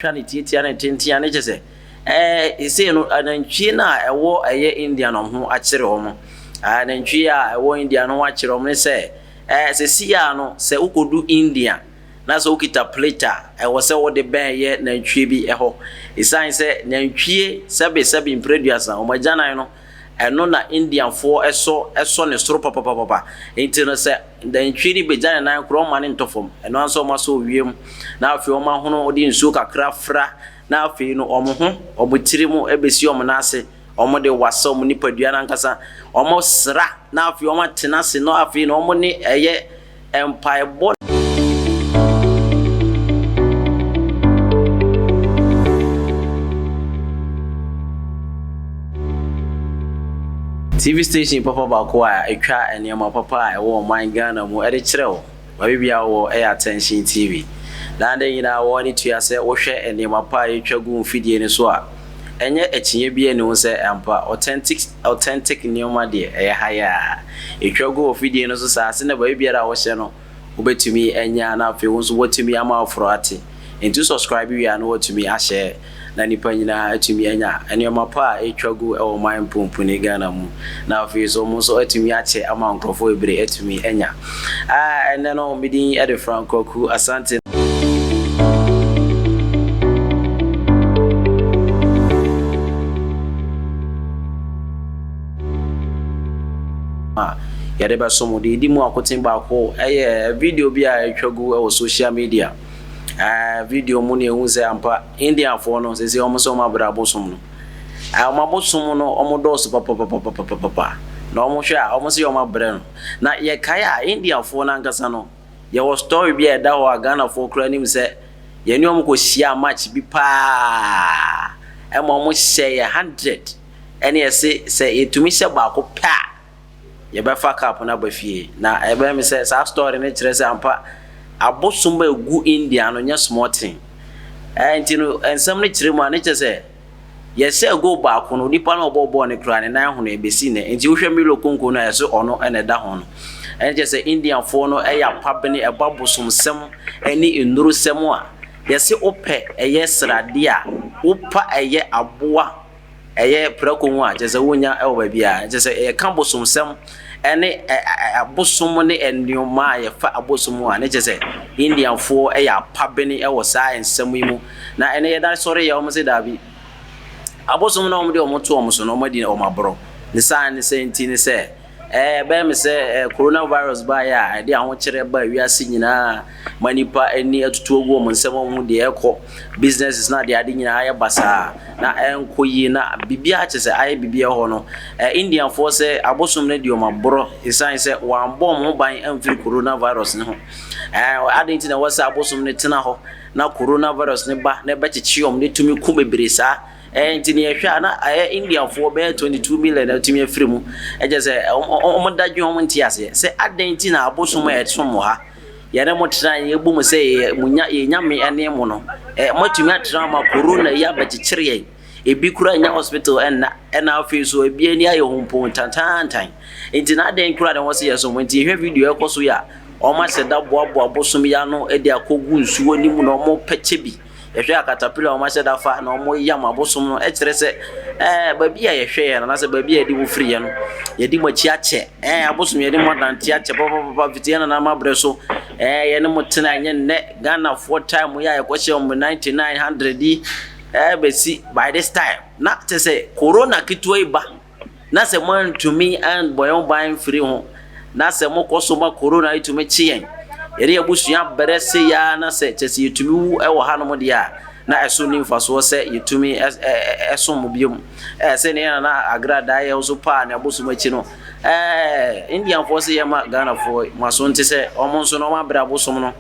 twa ne tietia ne tentia ne kyese ise no anantwie na ewo eye India no ho akire ho anantwie a ewo India no akire ho ne se se ya no se ukodu India na so ukita plata ewo se wo de ben ye nantwie bi eho isan se nantwie sebe impreduasa o magana no eno na Indian fo eso ne soro papa enti no se nantwie be jana na kro ma ne ntofom eno anso ma so wiem na afi o ma hono odi nsuo kakra fra na afi no omo ho obutiri mu ebesi omo na ase omo de wasa omo nipadua na nkasa omo sra na afi omo tena se no afi no omo ni eye empire board TV station papa ba ko a etwa enema papa e wo man Ghana mu e de kirewo ba bibia wo e attention TV na nde nyina wo ni tua se wo hwe enema pa etwa gu mfidie ni so a enye ekinye bia ni wo se ampa authentic neoma de e haya etwa gu mfidie no so sa se na ba bibia ra wo hye no obetumi enya na afi wo so wotumi ama afro ate into subscribe wi an wotumi a share na nipa nyina atumi anya enema pa etwagu e wo man pompu ni Ghana mu na afi so mo so atumi ache ama nkrofo ebre atumi anya ene no midin e de Franco ku asante ya deba so mo di mu akotin ba ko video bi a etwagu e wo social media video mu ne ehun se ampa Indian fo no se omo so ma bra bosom no omo bosom no omo dos papa na omo hwe a omo se omo bra no na ye kai a Indian fo na nkasa no ye wo story bi e da ho Ghana fo kra nim se ye ni omo ko shia match bi pa e mo omo share 100 ene ye se etumi se ba ko pa ye ba fa cup na ba fie na e ba mi se sa story ne kire se ampa abosomba egu India no nya small thing enti no ensam ne kire mu ane kyese ye se go ba ko no nipa na obobo ne kra ne nan ho na ebesi ne enti wo hwe milo konko na yeso ono ene da ho no ene kyese Indian fo no ya pabene e babosom sem eni enuru sem a ye se ope eye srade a opa eye aboa eye prakonwu a kyese wonya e wo ba bia kyese e kan bosom sem ene abosom ne ennioma ye fa abosom a ne kyese Indian fo ya pabene e wo science sem mu na ene ye da sori ya omo se dabi abosom na omo de omo to omo so no omo di omo abro ne sa ne senti ne se be me se coronavirus ba ya de ahwo kire ba wiase nyina manipa eni atutu ogu omo nsem omo de ekọ businesses na de ade nyina ya basa na enkoyi na bibia kyese aye bibia ho no Indian fo se abosom na de omo abro isan se wan bom ho ban amfiri coronavirus ne ho ade nti na wasa abosom ne tena ho na coronavirus ne ba na be kyechi omo ne tumi ku bebre sa enti ne hwa na Indian fo be 22 million atumi afiri mu ejese omo dadwe omo ntiase se adenti na abosom etom ha yare mo tran ye bu mu se munya ye nyame ene mo no matumi atran ma corona ya bakyekyere ebi kura nya hospital ena afi so ebi ani aye hompo tantantan enti na den kura de wose yeso mo enti hwe video ekoso ya omo se da boabo abosom ya no edi akogu nsuo ni mu no omo peche bi yehwe akatapila o ma se da fa na omo yam abosom no kire se ba bia yehwe ye na se ba bia di wo free ye no ye di machi ache abosom ye di modanti ache papa vitia na ma breso ye ne mutena anye ne Ghana for time ya ye kwche om 9900 di besi by this time na te se corona kitwa iba na se man to me and boy buying free ho na se mo koso ma corona itu me chien yeri abusua berese ya na se chese yetumi wu ewo hanom dia na eso ni mfaso se yetumi eso mobiom se ne na agrada ya so pa na abusuma chi no Indian force ya ma Ghana for maso nti se omo nso no ma bra abusum no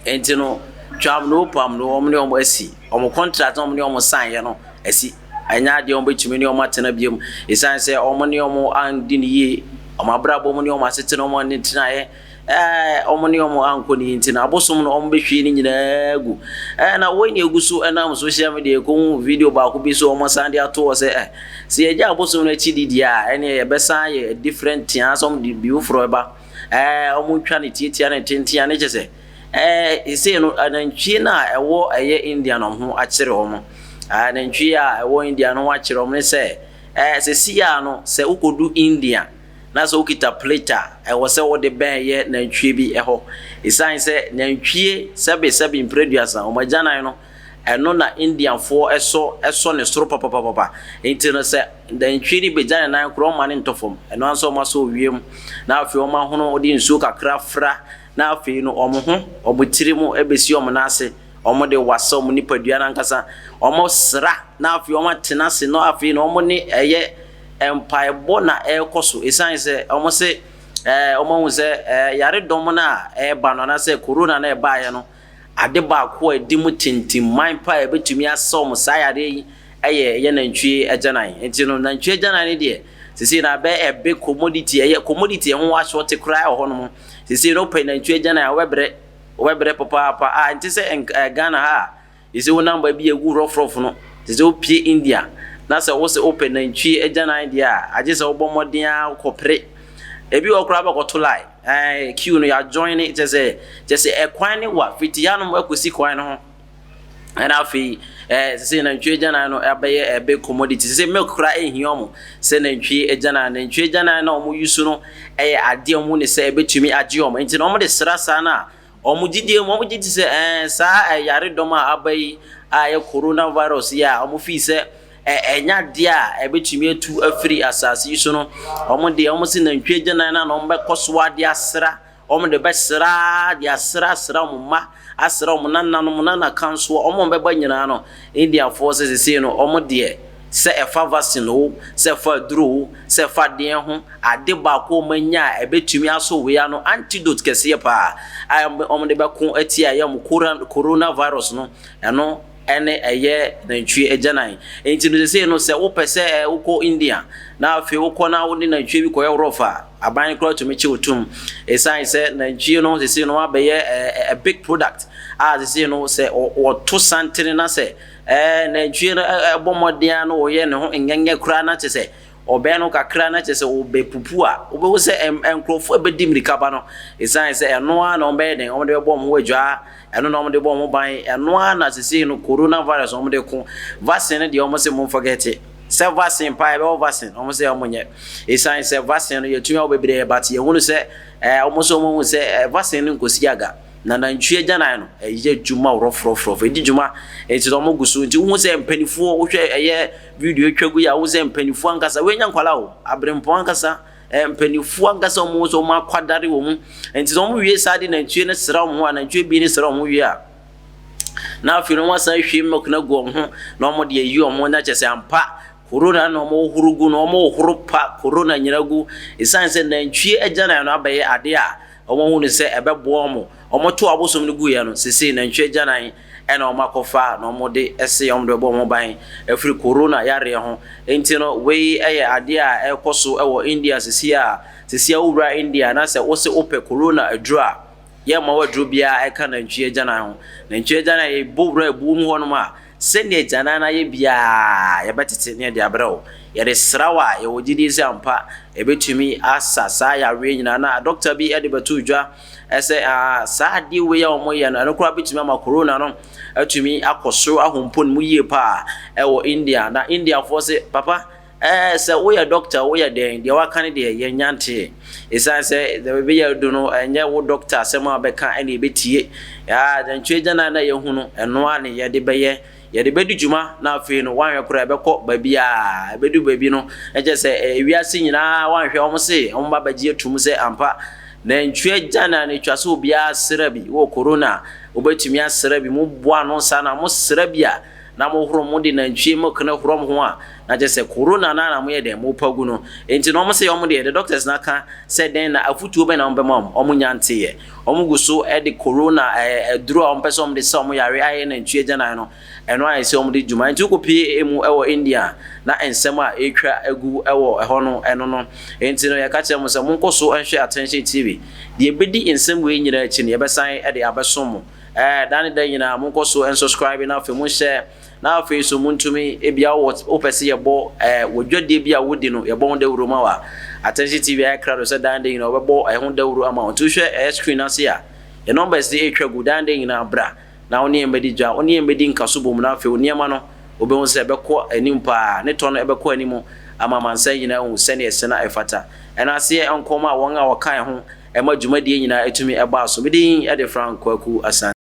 enti no twam no pam no omo ne omo asi omo contract omo ne omo sign ye no asi anya de omo betumi ne omo atena biom isan se omo ne omo andi ne ye omo abra bo omo ne omo asete no omo ne tena ye omo ne omo anko ni ntina abosom no omo behwe ni nyina gu na woni eguso na social media ko video ba ko bi so omo sande ato se se ye ja abosom no chi didi a ene ye besa ye different tian som di bi ufro ba omo twa ne tietia ne tentia ne chese ise no anantwie na ewo eye India no ho akire ho anantwie a ewo India no ho akire ho ne se sesi ya no se ukodu India na so ukita plata ewo se wo de ben ye nantwie bi eho isan se nantwie sebe impreduasa o magyanan no eno na Indian fo eso ne soro papa enti no se nantwie ni begyanan na kro ma ne ntofom eno anso ma so wiem na afi o ma hono odi nsuo kakra fra na afi no omo ho obotiri mu ebesi omo na ase omo de wasa omo ni padua na nkasa omo sra na afi omo tenase no afi no omo ni eye empire bona ekoso esan se omo se omo hu se yare dom na ba no na se corona na ba ye no ade ba ko edi mu tintim man pa ebetumi asom sayare yi ye nantwie ajanan enti no nantwie ajanan de sisi na be ebe commodity ho wa short cry ho no sisi no pe nantwie ajanan webre papa enti se Ghana ha isi wo number bi egu rough no sisi wo pie India na se wo se open nantwie ajanan de aje se wo bomoden akopre ebi okura ba kotolai queue no ya join it just ekwan ne wa fitia no akosi kwan no and afi se nantwie ajanan no abaye ebe commodity se me kura ehiomo se nantwie ajanan na omo yusu no ade omo ne se ebetumi age omo enti no omo de srasa na omo gidi se sa yare doma abayi aye coronavirus ya omo fi se enya dia ebetumi atu afiri asase yusu no omo se nantwie ajanan na omo be koso ade asra omo de be sra dia sra omo ma asra omo nana kanso omo be ba nyina no India forces se no omo de se efa vaccine ho se fa duro se fa den ho ade ba ko manya ebetumi aso we ya no antidote kese pa omo de be ko atia ya mo coronavirus no eno ene eye nantwie ajanan enti no se no se wo pese uko India na afi uko na wo ni nantwie bi ko Europa aban kro to me chi otum esan se nantwie no se no abeye a big product se no se o to santere na se nantwie bomodea no wo ye ne ho ngenge kra na che se obe no kakra na che se obe pupu a obe wo se enkrofo ebedim rikaba no esan se eno a no be den o de bom ho adwa eno no de bom ban eno na se no coronavirus o de ko vaccine de o se mo forget se vaccine pa be vaccine o se o monye esan se vaccine yetumi obebre but ye hunu se o so mo se vaccine nkosi aga na nantwie ajanan no eye djuma rough edi djuma enti do mo gusu nti hu se mpanifuo wo hwe eye video twagu ya wo se mpanifuo ankasa we nya nkwala wo abrempo ankasa mpanifuo ankasa mo so mo akwadare wo mu enti do mo wie sade nantwie ne sra mo ho nantwie bi ne sra mo wie a na afiro mo san hwe mek na go ho na mo de yi o mo na chese ampa corona no mo hurugu no mo hurupa corona nyiragu isan se nantwie ajanan no abaye ade a omo hu ne se ebebo omo to abosom ne guye no sese nantwie ajanan ena omo akofa na omo de ese omo de bo omo ban afiri corona yare ho enti no we eye ade a ekoso ewo India sese a owura India na se wo se ope corona adura ye ma wadru bia eka nantwie ajanan ho nantwie ajanan e bowra ebu mu ho no ma se ne ajanan na ye bia ye betete ne de abrawo ye de srawa ye wogidi se ampa ebetumi asasa ya we nyina na doctor bi e de betu dwa ese sa di we ya omo ye no kura betumi ama corona no atumi akoso ahompon mu yie pa ewo India na India force papa se we ya doctor we ya den de waka de ye nyante esan se de be ya do no enye wo doctor se ma be kan ene betie ya nantwie ajanan na ye hunu eno ane ye de be ye de bedu djuma na afi no wanhwe kura bekọ babia bedu babi no eje se wiase nyina wanhwe omo se omo babaji atum se ampa nantwie ajanan ne twaso bia srabi wo corona obetumi asrabi mu boa no sana mo srabia na mo horo mo de nantwie mo kana horo mo ho a na je se corona na mo ye de mo pagu no enti no mo se omo de doctors na ka se den na afutuo be na mo be mo omo nyante ye omo guso e de corona duro omo pese omo de se omo yare aye nantwie ajanan no eno aye se omo de djuma enti ko pie emu ewo India na ensem a etwa agu ewo eho no eno no enti no ye ka che mo se mo nkoso enhwe attention TV de ebedi ensem we nyina achi ne ye besan e de abesom dani da nyina mo nkoso en subscribe na afi mo share na afi so muntumi ebia wo pese ye bo wodwade bia wodi no ye bo nda wuroma wa attention TV ay krado se dan de nyina obebo e ho da wuru ama on to hwe screen ase a the numbers dey etwa gu dan dey nyina bra na woni embedi dwa woni embedi nkaso bom na afi oniema no obehun se ebekọ anim pa ne to no ebekọ anim ama mansa nyina hu se ne ese na efata ena se enkoma won a wakan ho ema dwumadie nyina etumi eba so medin e de Frank Kwaku Asan